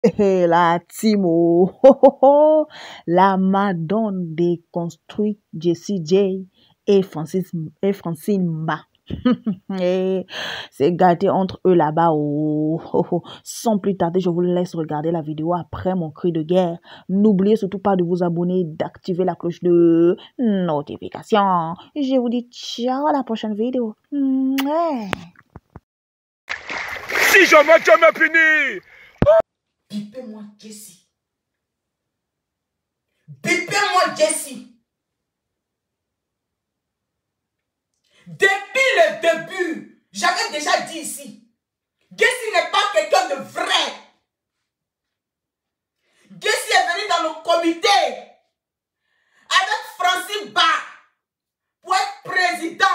La Timo, la madone déconstruite Jessie J et Francine Mba. Et c'est gâté entre eux là-bas. Sans plus tarder, je vous laisse regarder la vidéo après mon cri de guerre. N'oubliez surtout pas de vous abonner, d'activer la cloche de notification. Je vous dis ciao à la prochaine vidéo. Si jamais tu me punis. Bipez-moi Jessie. Bipez-moi Jessie. Depuis le début, j'avais déjà dit ici, Jessie n'est pas quelqu'un de vrai. Jessie est venu dans le comité avec Francine Ba pour être président.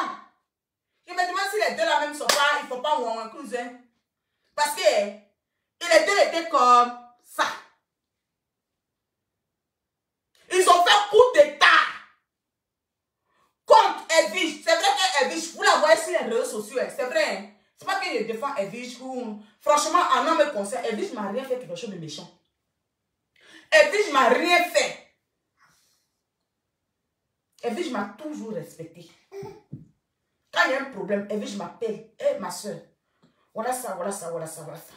Je me demande si les deux là même sont pas, il ne faut pas voir un cousin. Parce que les deux étaient comme ça. Ils ont fait coup d'état contre Edwige. C'est vrai que Edwige, vous la voyez sur les réseaux sociaux, c'est vrai. C'est pas que je défends Edwige ou... Franchement, en homme me concerne, Edwige m'a rien fait quelque chose de méchant. Edwige m'a rien fait. Edwige m'a toujours respecté. Quand il y a un problème, Edwige m'appelle. Eh, ma soeur, voilà ça, voilà ça, voilà ça, voilà ça.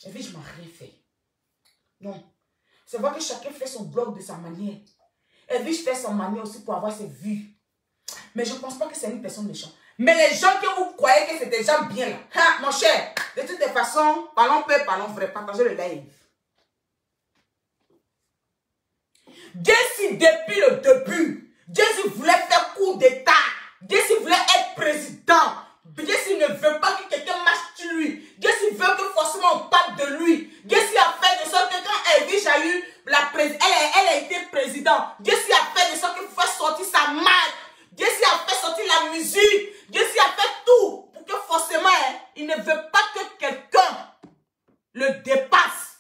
Edwige m'a rien fait. Non. C'est vrai que chacun fait son blog de sa manière. Edwige fait son manière aussi pour avoir ses vues. Mais je ne pense pas que c'est une personne méchante. Mais les gens que vous croyez que c'est des gens bien là. Ha, mon cher, de toutes les façons, parlons peu, parlons vrai. Partagez le live. Jessie, depuis le début, Jessie voulait faire coup d'état. Jessie voulait être président. Jessie ne veut pas que quelqu'un marche sur lui. Jessie veut que forcément on parle de lui. Jessie a fait de sorte que quand Edwige a eu la présidence, elle a été présidente. Jessie a fait de sorte qu'il faut faire sortir sa marque. Jessie a fait sortir la musique. Jessie a fait tout pour que forcément il ne veut pas que quelqu'un le dépasse.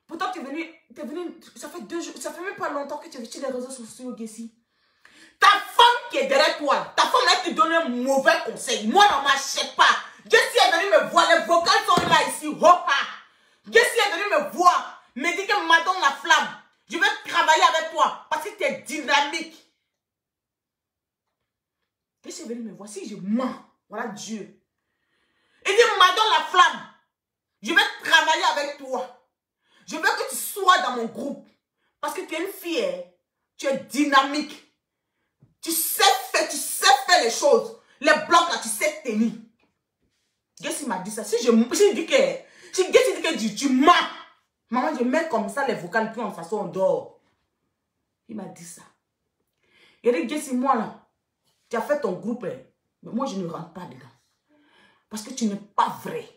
Pourtant tu es venu, ça fait 2 jours, ça fait même pas longtemps que tu es sur les réseaux sociaux, Jessie. Ta femme qui est derrière toi, ta femme là te donne un mauvais conseil. Moi, on ne m'achète pas. Jessie est venue me voir. Les vocales sont là ici. Hopa. Jessie est venue me voir. Me dit que Madame la flamme, je vais travailler avec toi parce que tu es dynamique. Jessie est venue me voir. Si je mens, voilà Dieu. Il dit Madame la flamme, je vais travailler avec toi. Je veux que tu sois dans mon groupe. Parce que tu es une fille, tu es dynamique. Tu sais faire les choses. Les blocs là, tu sais tenir. Jessie m'a dit ça. Si Jessie dit que tu mens, maman, je mets comme ça les vocales, puis en façon on dort. Il m'a dit ça. Il a dit, Jessie, moi là, tu as fait ton groupe, mais moi je ne rentre pas dedans. Parce que tu n'es pas vrai.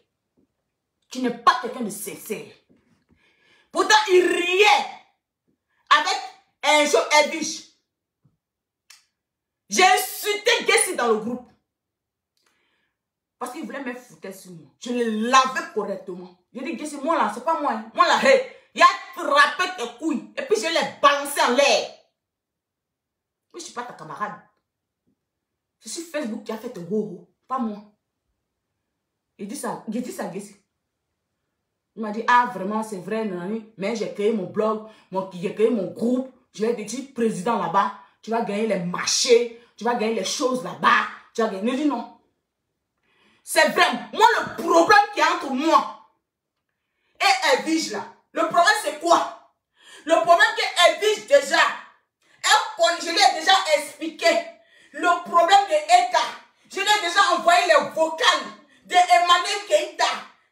Tu n'es pas quelqu'un de sincère. Pourtant, il riait avec un jeu Edwige. J'ai insulté Jessie dans le groupe. Parce qu'il voulait me foutre sur moi. Je le lavais correctement. J'ai dit, Jessie, moi là, c'est pas moi. Moi là, hey, il a frappé tes couilles. Et puis je l'ai balancé en l'air. Mais je ne suis pas ta camarade. Je suis Facebook qui a fait tes gros, pas moi. J'ai dit ça à Jessie. Il m'a dit, ah vraiment, c'est vrai, nanani. Mais j'ai créé mon blog, j'ai créé mon groupe. Je vais être président là-bas. Tu vas gagner les marchés. Tu vas gagner les choses là-bas. Tu vas gagner. Je dis non. C'est vrai. Moi, le problème qui est entre moi et Edwige là, le problème c'est quoi? Le problème que Edwige déjà, je lui ai déjà expliqué. Le problème de Eka, je lui ai déjà envoyé les vocales de Emmanuel Keïta.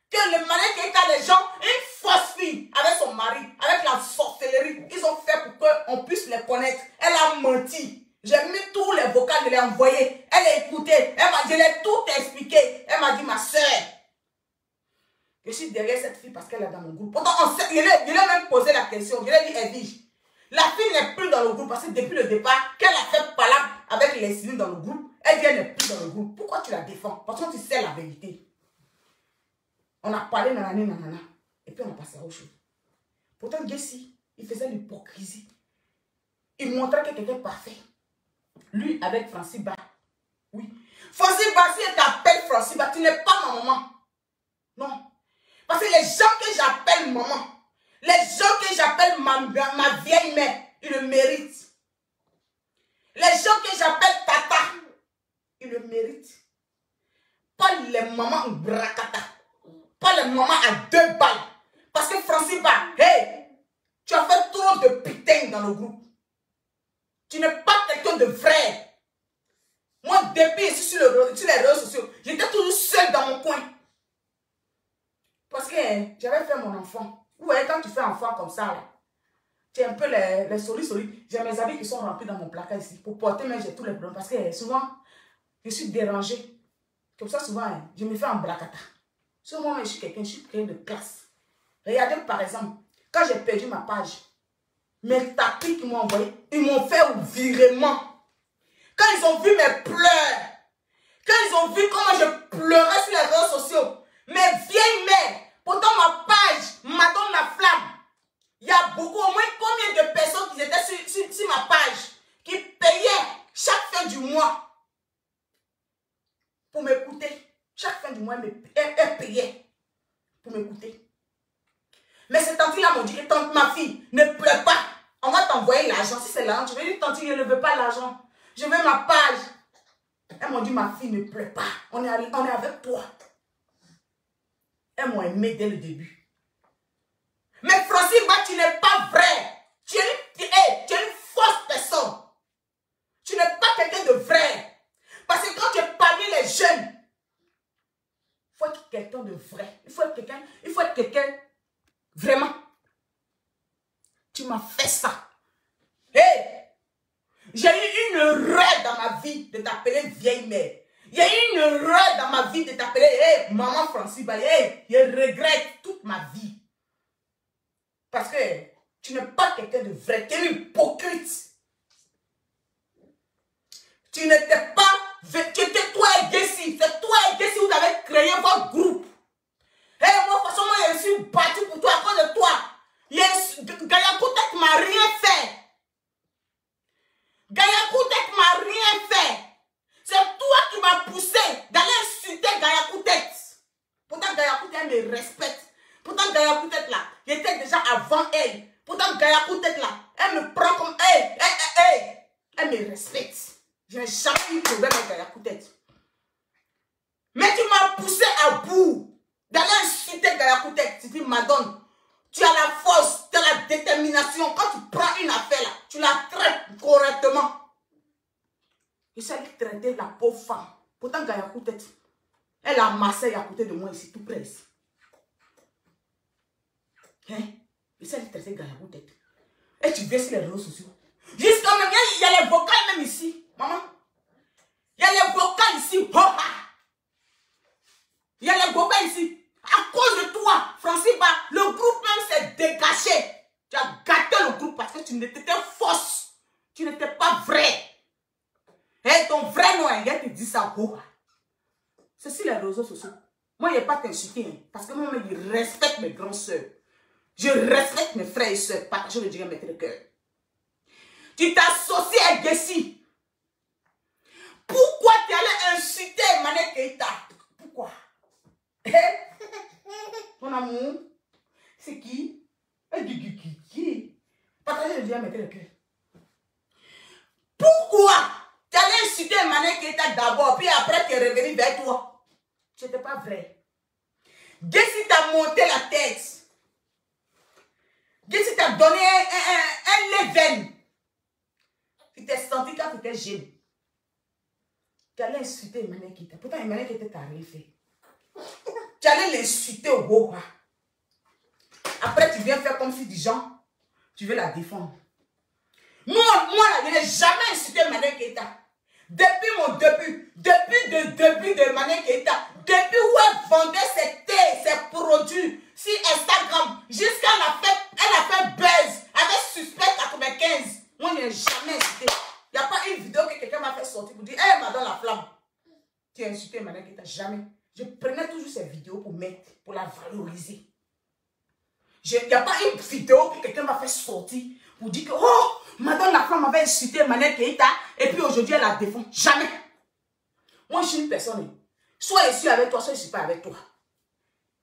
Que le Emmanuel Keïta, les gens, une fausse fille avec son mari, avec la sorcellerie, ils ont fait pour qu'on puisse les connaître. Elle a menti. J'ai mis tous les vocales, je l'ai envoyé. Elle a écouté. Je l'ai tout expliqué. Elle m'a dit, ma soeur, je suis derrière cette fille parce qu'elle est dans mon groupe. Pourtant, je lui ai même posé la question. Je lui ai dit, Edwige, la fille n'est plus dans le groupe parce que depuis le départ, qu'elle a fait palabre avec les civils dans le groupe, elle dit, elle n'est plus dans le groupe. Pourquoi tu la défends? Parce que tu sais la vérité. On a parlé nanana. Et puis on a passé à autre chose. Pourtant, Jessie, il faisait l'hypocrisie. Il montrait que quelqu'un parfait. Lui avec Francine Ba. Oui. Francine Ba, si elle t'appelle Francine Ba, tu n'es pas ma maman. Non. Parce que les gens que j'appelle maman, les gens que j'appelle ma vieille mère, ils le méritent. Les gens que j'appelle tata, ils le méritent. Pas les mamans brakata. Pas les mamans à 2 balles. Parce que Francis Ba, hey, tu as fait trop de putain dans le groupe. Tu n'es pas quelqu'un de vrai. Moi, depuis ici sur les réseaux sociaux, j'étais toujours seule dans mon coin. Parce que j'avais fait mon enfant. Vous voyez, quand tu fais un enfant comme ça, là, tu es un peu les solides. J'ai mes habits qui sont remplis dans mon placard ici. Pour porter, mais j'ai tous les problèmes. Parce que souvent, je suis dérangée. Comme ça, souvent, je me fais un blacata. Sur moi, je suis quelqu'un de classe. Regardez, par exemple, quand j'ai perdu ma page, mes tapis qui m'ont envoyé, ils m'ont fait un virement. Quand ils ont vu mes pleurs, quand ils ont vu comment je pleurais sur les réseaux sociaux, mes vieilles mères, pourtant ma page m'adonne la flamme. Il y a beaucoup, au moins combien de personnes qui étaient sur ma page, qui payaient chaque fin du mois pour m'écouter. Chaque fin du mois, elle payait pour m'écouter. Mais ces tantes-là m'ont dit que tante, ma fille, ne pleure pas. On va t'envoyer l'argent. Si c'est l'argent, tu veux dire, tante, je ne veux pas l'argent. Je veux ma page. Elles m'ont dit, ma fille, ne pleure pas. On est avec toi. Elles m'ont aimé dès le début. Mais Francis, tu n'es pas vrai. Tu es une fausse personne. Tu n'es pas quelqu'un de vrai. Parce que quand tu es parmi les jeunes, il faut être quelqu'un de vrai. Il faut être quelqu'un vraiment. Tu m'as fait ça. Hey! J'ai eu une erreur dans ma vie de t'appeler vieille mère. Il y a eu une erreur dans ma vie de t'appeler hey, maman Francis Ba. Hey, je regrette toute ma vie. Parce que tu n'es pas quelqu'un de vrai. Tu es une hypocrite. Tu n'étais pas... Tu étais toi et Gessi. C'est toi et Gessi vous avez créé votre groupe. Hey, moi, franchement, je suis battu pour toi à cause de toi. Gaya Koutek m'a rien fait. Gaya Koutek m'a rien fait. C'est toi qui m'as poussé d'aller insulter Gaya Koutek. Pourtant, Gaya Koutek me respecte. Pourtant, Gaya Koutek là, j'étais déjà avant elle. Pourtant, Gaya Koutek là, elle me prend comme elle me respecte. Je n'ai jamais eu de problème avec Gaya Koutek. Mais tu m'as poussé à bout d'aller insulter Gaya Koutek. Tu dis, madame, tu as la force, tu as la détermination. Quand tu prends une affaire là, tu la traites correctement. Je suis allé traiter la pauvre femme. Pourtant, Gaya Koutek, elle a Marseille à côté de moi ici, tout près ici. Hein? Je suis allé traiter Gaya Koutek. Et tu viens sur les réseaux sociaux. Jusqu'à maintenant, il y a les vocales même ici. Maman. Il y a les vocales ici. Oh, ah. Il y a les vocales ici. À cause de toi, Francis Ba, le groupe même s'est dégagé. Tu as gâté le groupe parce que tu n'étais fausse. Tu n'étais pas vrai. Et ton vrai nom, il te dit ça. Oh. C'est sur les réseaux sociaux. Moi, je n'ai pas t'insulter. Hein, parce que moi, je respecte mes grandes soeurs. Je respecte mes frères et soeurs. Je le dirais mettre le cœur. Tu t'associes avec Gessi. Pourquoi tu allais insulter Mané Keita? Pourquoi? Mon amour, c'est qui? Qui? Partagez le lien, mettez le cœur. Pourquoi tu allais insulter Mané Keita d'abord, puis après tu es revenu vers toi? Ce n'était pas vrai. Gessi t'a monté la tête. Gessi t'a donné un leven. Tu t'es senti quand tu étais jeune. Tu allais insulter Mané Keita. Pourtant, Mané Keita t'a rien fait. Tu allais l'insulter au Goha. Après, tu viens faire comme si des gens, tu veux la défendre. Moi là, je n'ai jamais insulté Mané Keita. Depuis mon début, depuis le début de Mané Keita, depuis où elle vendait ses thés, ses produits sur Instagram, jusqu'à elle a fait buzz avec Suspect 95. Moi, je n'ai jamais insulté. Il n'y a pas une vidéo que quelqu'un m'a fait sortir pour dire, hey, madame la flamme, tu as insulté Mané Keita, jamais. Je prenais toujours ces vidéos pour mettre, pour la valoriser. Il n'y a pas une vidéo que quelqu'un m'a fait sortir pour dire que, oh, madame la femme avait insulté Mané Keita et puis aujourd'hui elle la défend. Jamais. Moi je suis une personne. Soit je suis avec toi, soit je ne suis pas avec toi.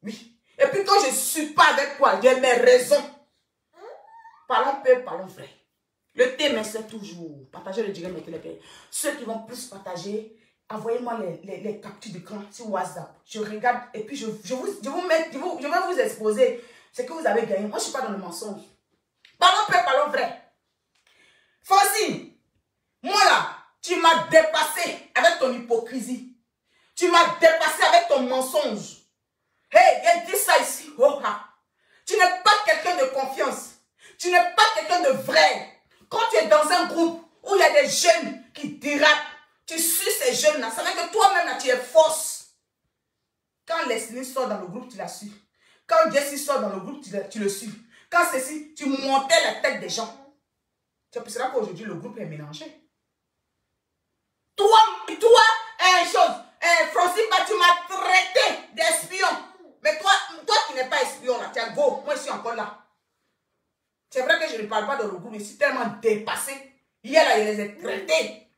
Oui. Et puis quand je ne suis pas avec toi, j'ai mes raisons. Parlons peu, parlons vrai. Le thème, c'est toujours. Partagez le direct, mettez les pays. Ceux qui vont plus partager, envoyez-moi les captures d'écran sur WhatsApp. Je regarde et puis je vais vous exposer ce que vous avez gagné. Moi, je ne suis pas dans le mensonge. Parlons peu, parlons vrai. Francine, moi là, tu m'as dépassé avec ton hypocrisie. Tu m'as dépassé avec ton mensonge. Hey, il dit ça ici. Oh, ah. Tu n'es pas quelqu'un de confiance. Tu n'es pas quelqu'un de vrai. Quand tu es dans un groupe où il y a des jeunes qui dérapent, tu suis ces jeunes-là. Ça veut dire que toi-même, là, tu es fausse. Quand Leslie sort dans le groupe, tu la suis. Quand Jessie sort dans le groupe, tu le suis. Quand ceci, tu montais la tête des gens. C'est pour cela qu'aujourd'hui, le groupe est mélangé. Toi, Francine, tu m'as traité d'espion. Mais toi qui n'es pas espion, là, tu es go. Moi, je suis encore là. C'est vrai que je ne parle pas de le groupe, mais je suis tellement dépassé. Hier, là, je les ai traités.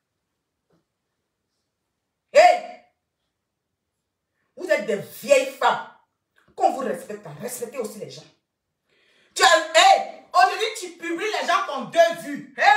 Hey! Vous êtes des vieilles femmes. Qu'on vous respecte, respectez aussi les gens. Hey! Aujourd'hui, tu publies les gens qui ont 2 vues. Hey!